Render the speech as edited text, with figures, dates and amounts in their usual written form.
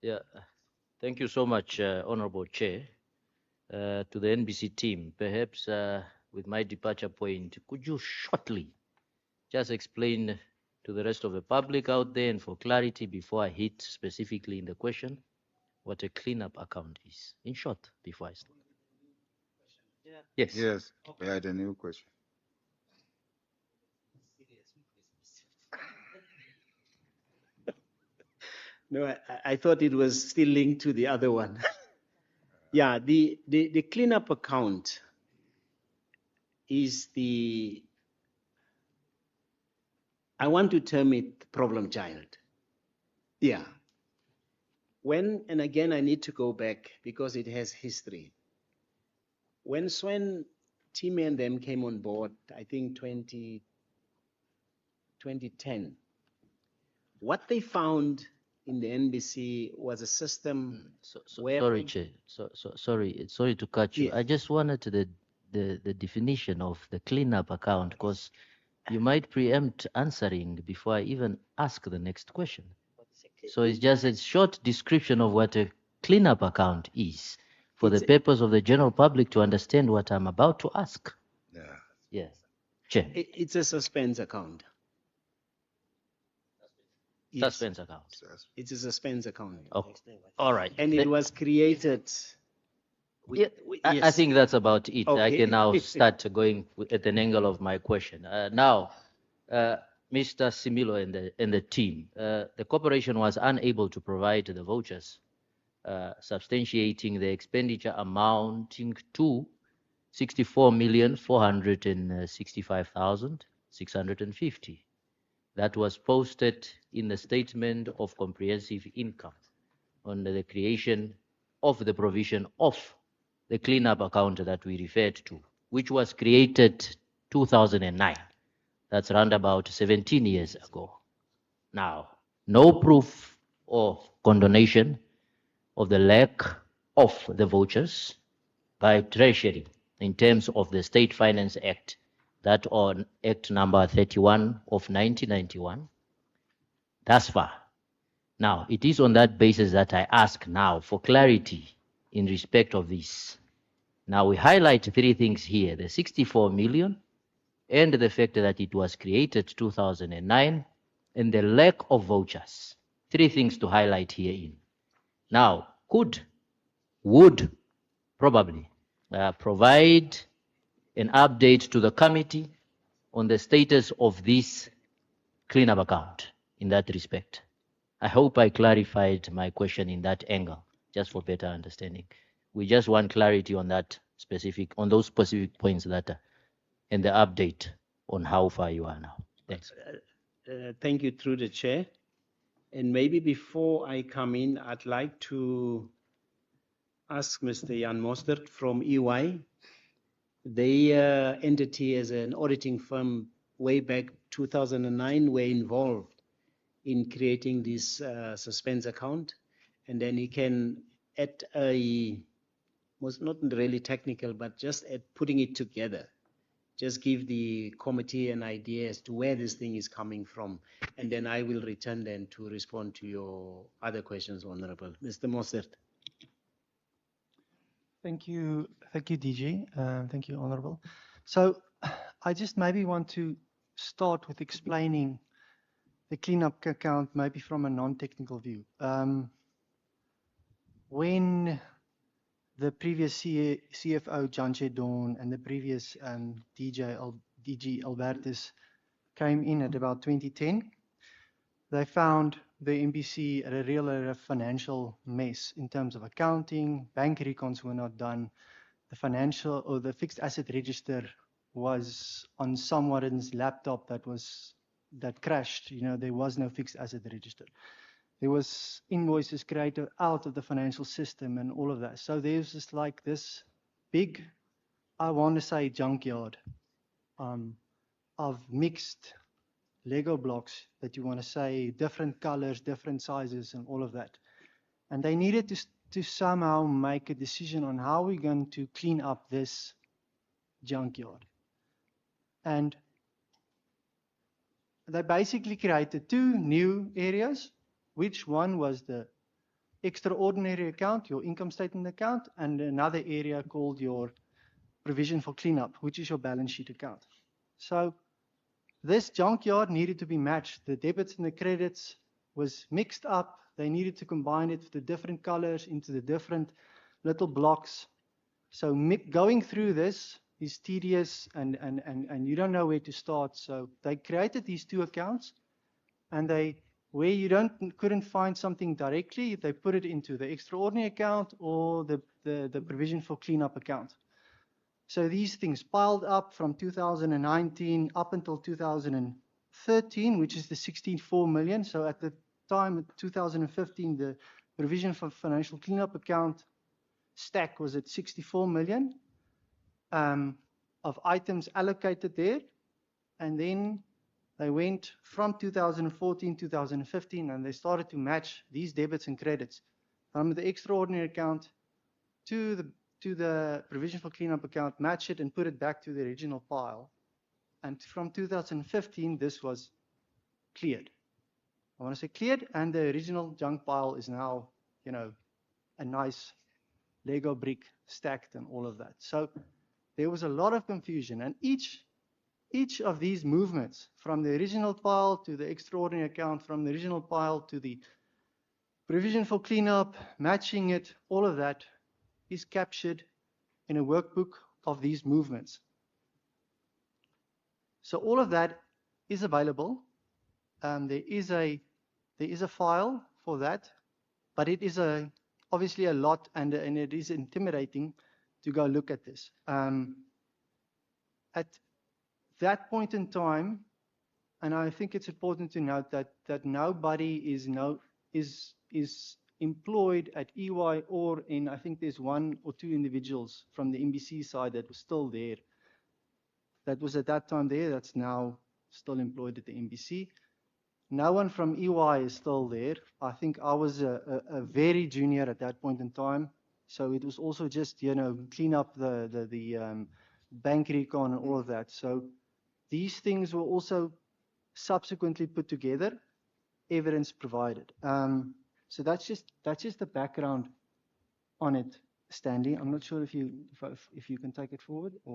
Yeah, thank you so much, Honorable Chair. To the NBC team, perhaps with my departure point, could you shortly just explain to the rest of the public out there and for clarity before I hit specifically in the question, what a cleanup account is? In short, before I start. Yes. Yes, we had a new question. No, I thought it was still linked to the other one. Yeah, the cleanup account is I want to term it problem child. Yeah. And again, I need to go back because it has history. When Swen, Timmy and them came on board, I think 2010, what they found in the NBC was a system where. Sorry, Chair. Sorry to cut you. Yes. I just wanted the definition of the cleanup account because you might preempt answering before I even ask the next question. So it's just a short description of what a cleanup account is for the purpose of the general public to understand what I'm about to ask. Yeah. Yes. Chair. It's a suspense account. Yes, Suspense account. it's a suspense account. Oh, all right. And it was created. Yeah, I think that's about it. I Okay. can now start going at an angle of my question. Now, Mr. Similo and the team, the corporation was unable to provide the vouchers substantiating the expenditure amounting to 64,465,650. That was posted in the Statement of Comprehensive Income on the creation of the provision of the cleanup account that we referred to, which was created 2009. That's around about 17 years ago. Now, no proof of condonation of the lack of the vouchers by Treasury in terms of the State Finance Act, that on Act number 31 of 1991, thus far. Now, it is on that basis that I ask now for clarity in respect of this. Now, we highlight three things here, the 64 million and the fact that it was created 2009 and the lack of vouchers. Three things to highlight herein. Now, would probably provide an update to the committee on the status of this cleanup account in that respect. I hope I clarified my question in that angle, just for better understanding. We just want clarity on that on those specific points that and the update on how far you are now. Thanks. Thank you, through the chair. And maybe before I come in, I'd like to ask Mr. Jan Mostert from EY. Their entity as an auditing firm way back 2009 were involved in creating this suspense account. And then he can, at was not really technical, but just at putting it together, just give the committee an idea as to where this thing is coming from. And then I will return then to respond to your other questions, Honorable. Mr. Mostert. Thank you, DG. Thank you, Honorable. So I just maybe want to start with explaining the cleanup account maybe from a non-technical view. When the previous CFO, John Chedon, and the previous DG Albertus came in at about 2010, they found the NBC at a real financial mess in terms of accounting. Bank recons were not done. The financial or the fixed asset register was on someone's laptop that crashed. You know, there was no fixed asset register. There was invoices created out of the financial system and all of that. So there's just like this big, I want to say, junkyard of mixed Lego blocks that you want to say different colors, different sizes, and all of that. And they needed to somehow make a decision on how we're going to clean up this junkyard. And they basically created two new areas, which one was the extraordinary account, your income statement account, and another area called your provision for cleanup, which is your balance sheet account. So this junkyard needed to be matched. The debits and the credits was mixed up. They needed to combine it with the different colors into the different little blocks. So going through this is tedious and you don't know where to start. So they created these two accounts, and where you couldn't find something directly, they put it into the extraordinary account or the provision for cleanup account. So these things piled up from 2019 up until 2013, which is the 64 million. So at the time, in 2015, the provision for financial cleanup account stack was at 64 million of items allocated there. And then they went from 2014, 2015, and they started to match these debits and credits from the extraordinary account to the provision for cleanup account, match it and put it back to the original pile. And from 2015, this was cleared. I want to say cleared, and the original junk pile is now, a nice Lego brick stacked and all of that. So there was a lot of confusion, and each of these movements, from the original pile to the extraordinary account, from the original pile to the provision for cleanup, matching it, all of that is captured in a workbook of these movements. So all of that is available. There is a file for that, but it is obviously a lot, and it is intimidating to go look at this. At that point in time, and I think it's important to note that nobody is employed at EY or in, I think there's one or two individuals from the MBC side that was still there. That was at that time there, that's now still employed at the MBC. No one from EY is still there. I think I was a very junior at that point in time. So it was also just, clean up the bank recon and all of that. So these things were also subsequently put together, evidence provided. So that's just the background on it, Stanley. I'm not sure if you can take it forward. Or